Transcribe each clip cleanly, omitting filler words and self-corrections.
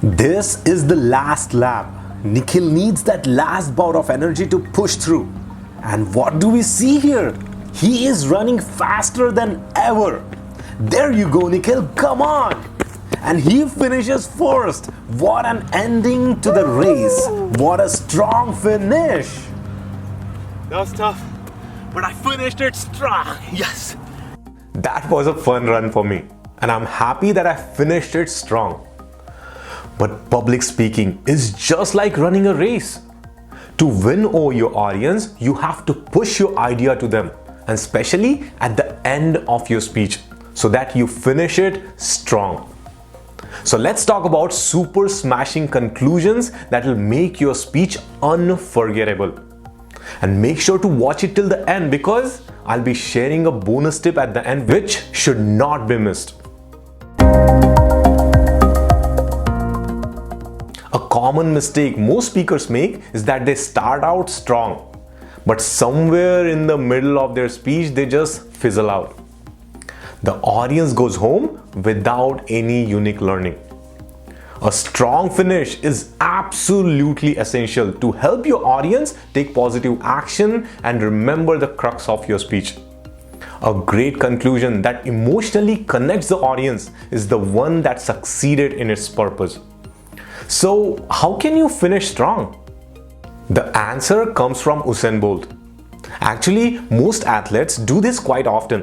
This is the last lap. Nikhil needs that last bout of energy to push through. And what do we see here? He is running faster than ever. There you go, Nikhil, come on! And he finishes first. What an ending to the race. What a strong finish. That was tough, but I finished it strong. Yes. That was a fun run for me. And I'm happy that I finished it strong. But public speaking is just like running a race. To win over your audience, you have to push your idea to them, and especially at the end of your speech, so that you finish it strong. So let's talk about super smashing conclusions that will make your speech unforgettable. And make sure to watch it till the end, because I'll be sharing a bonus tip at the end which should not be missed. A common mistake most speakers make is that they start out strong, but somewhere in the middle of their speech they just fizzle out. The audience goes home without any unique learning. A strong finish is absolutely essential to help your audience take positive action and remember the crux of your speech. A great conclusion that emotionally connects the audience is the one that succeeded in its purpose. So, how can you finish strong? The answer comes from Usain Bolt. Actually, most athletes do this quite often.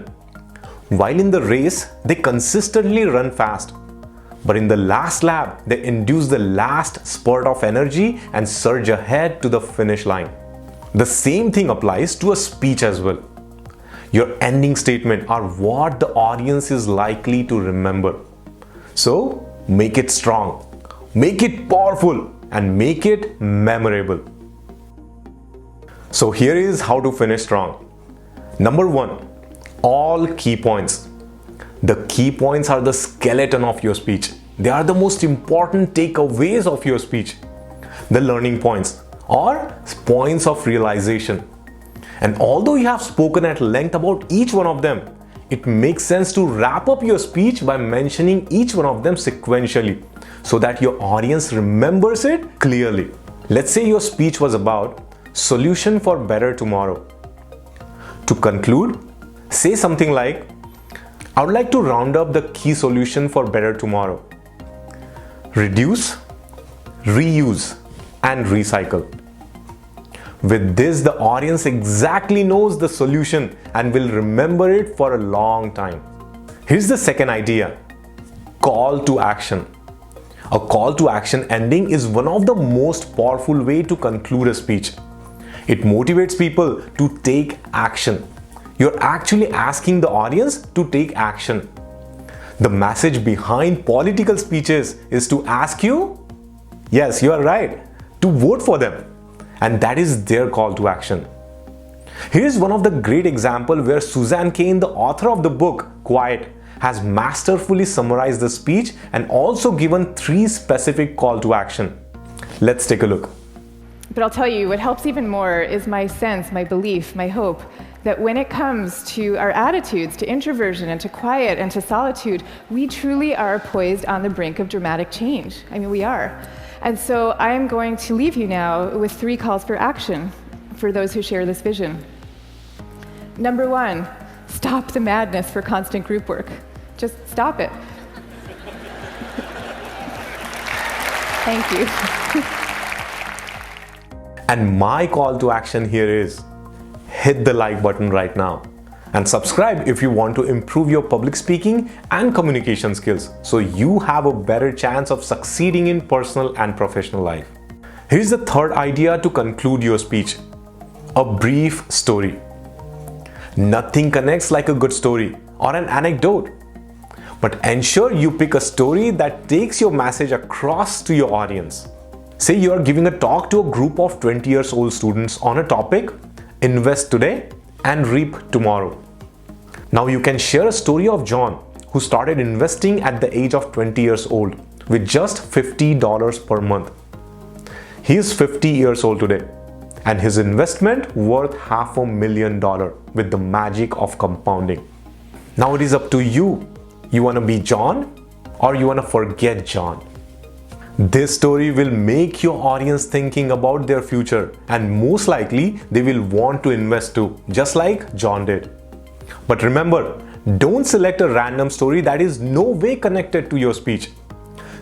While in the race, they consistently run fast. But in the last lap, they induce the last spurt of energy and surge ahead to the finish line. The same thing applies to a speech as well. Your ending statement are what the audience is likely to remember. So, make it strong. Make it powerful and make it memorable. So here is how to finish strong. Number 1, all key points. The key points are the skeleton of your speech. They are the most important takeaways of your speech. The learning points or points of realization. And although you have spoken at length about each one of them, it makes sense to wrap up your speech by mentioning each one of them sequentially, so that your audience remembers it clearly. Let's say your speech was about solution for better tomorrow. To conclude, say something like, I would like to round up the key solution for better tomorrow. Reduce, reuse, and recycle. With this, the audience exactly knows the solution and will remember it for a long time. Here's the second idea, call to action. A call to action ending is one of the most powerful ways to conclude a speech. It motivates people to take action. You're actually asking the audience to take action. The message behind political speeches is to ask you, yes, you are right, to vote for them. And that is their call to action. Here's one of the great examples where Susan Cain, the author of the book Quiet, has masterfully summarized the speech and also given 3 specific call to action. Let's take a look. But I'll tell you, what helps even more is my sense, my belief, my hope that when it comes to our attitudes to introversion and to quiet and to solitude, we truly are poised on the brink of dramatic change. I mean, we are. And so I'm going to leave you now with 3 calls for action for those who share this vision. Number 1, stop the madness for constant group work. Just stop it. Thank you. And my call to action here is, hit the like button right now and subscribe if you want to improve your public speaking and communication skills, so you have a better chance of succeeding in personal and professional life. Here's the third idea to conclude your speech, a brief story. Nothing connects like a good story or an anecdote. But ensure you pick a story that takes your message across to your audience. Say you are giving a talk to a group of 20 years old students on a topic, invest today and reap tomorrow. Now you can share a story of John, who started investing at the age of 20 years old with just $50 per month. He is 50 years old today, and his investment worth $500,000 with the magic of compounding. Now it is up to you. You want to be John or you want to forget John? This story will make your audience thinking about their future, and most likely they will want to invest too, just like John did. But remember, don't select a random story that is no way connected to your speech.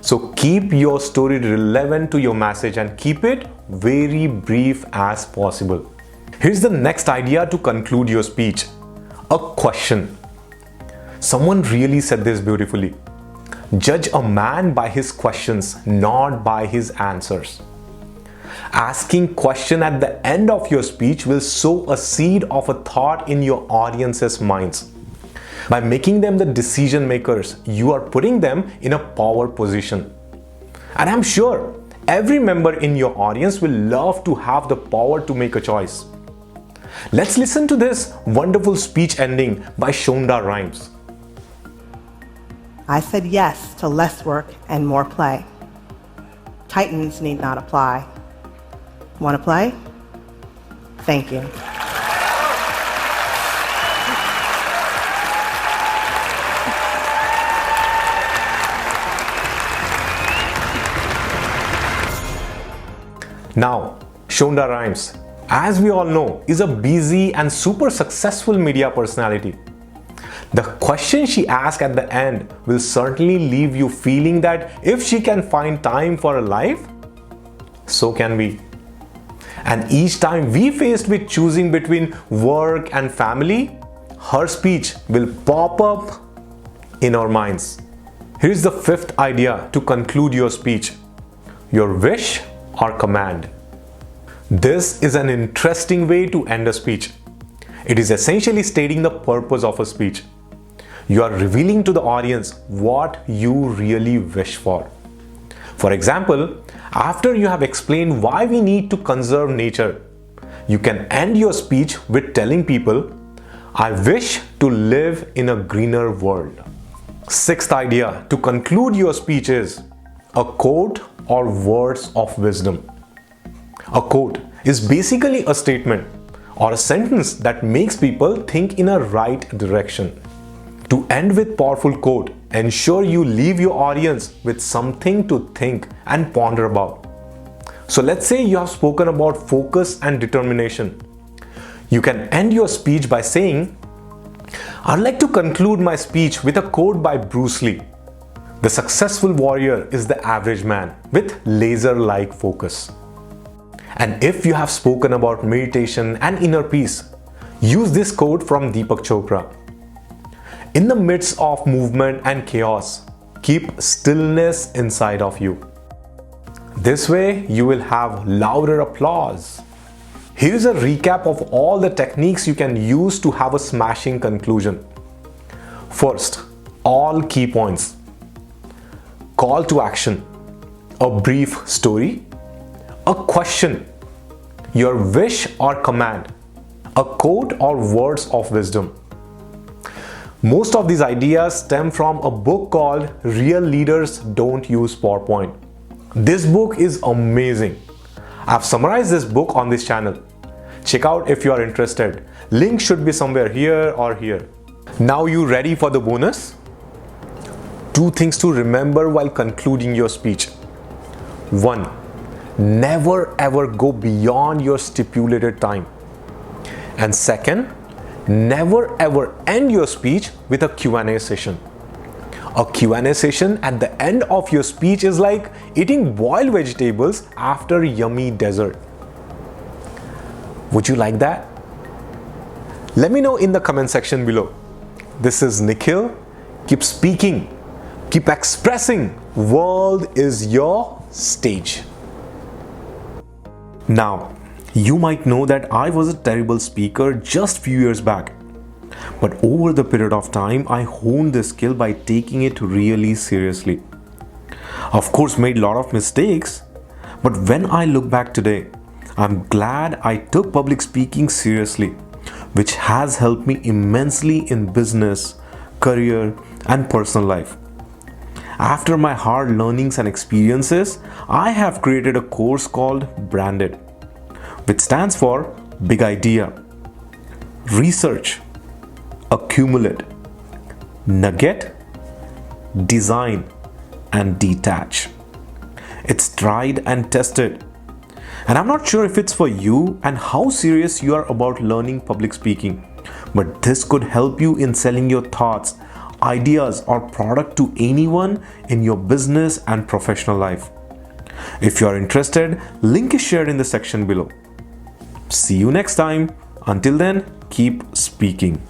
So keep your story relevant to your message and keep it very brief as possible. Here's the next idea to conclude your speech. A question. Someone really said this beautifully. Judge a man by his questions, not by his answers. Asking question at the end of your speech will sow a seed of a thought in your audience's minds. By making them the decision makers, you are putting them in a power position. And I'm sure every member in your audience will love to have the power to make a choice. Let's listen to this wonderful speech ending by Shonda Rhimes. I said yes to less work and more play. Titans need not apply. Want to play? Thank you. Now, Shonda Rhimes, as we all know, is a busy and super successful media personality. The question she asked at the end will certainly leave you feeling that if she can find time for a life, so can we. And each time we faced with choosing between work and family, her speech will pop up in our minds. Here's the fifth idea to conclude your speech. Your wish or command. This is an interesting way to end a speech. It is essentially stating the purpose of a speech. You are revealing to the audience what you really wish for. For example, after you have explained why we need to conserve nature, you can end your speech with telling people, I wish to live in a greener world. Sixth idea to conclude your speech is a quote or words of wisdom. A quote is basically a statement or a sentence that makes people think in a right direction. To end with powerful quote, ensure you leave your audience with something to think and ponder about. So let's say you have spoken about focus and determination. You can end your speech by saying, I'd like to conclude my speech with a quote by Bruce Lee. The successful warrior is the average man with laser-like focus. And if you have spoken about meditation and inner peace, use this quote from Deepak Chopra. In the midst of movement and chaos, keep stillness inside of you. This way, you will have louder applause. Here's a recap of all the techniques you can use to have a smashing conclusion. First, all key points. Call to action, a brief story, a question, your wish or command, a quote or words of wisdom. Most of these ideas stem from a book called Real Leaders Don't Use PowerPoint. This book is amazing. I've summarized this book on this channel. Check out if you are interested. Link should be somewhere here or here. Now you ready for the bonus? 2 things to remember while concluding your speech. 1. Never ever go beyond your stipulated time. And second, never ever end your speech with a Q&A session. A Q&A session at the end of your speech is like eating boiled vegetables after yummy dessert. Would you like that? Let me know in the comment section below. This is Nikhil. Keep speaking. Keep expressing. World is your stage. Now, you might know that I was a terrible speaker just few years back. But over the period of time, I honed this skill by taking it really seriously. Of course, made a lot of mistakes, but when I look back today, I'm glad I took public speaking seriously, which has helped me immensely in business, career, and personal life. After my hard learnings and experiences, I have created a course called Branded, which stands for Big Idea, Research, Accumulate, Nugget, Design, and Detach. It's tried and tested. And I'm not sure if it's for you and how serious you are about learning public speaking, but this could help you in selling your thoughts, ideas, or product to anyone in your business and professional life. If you are interested, link is shared in the section below. See you next time. Until then, keep speaking.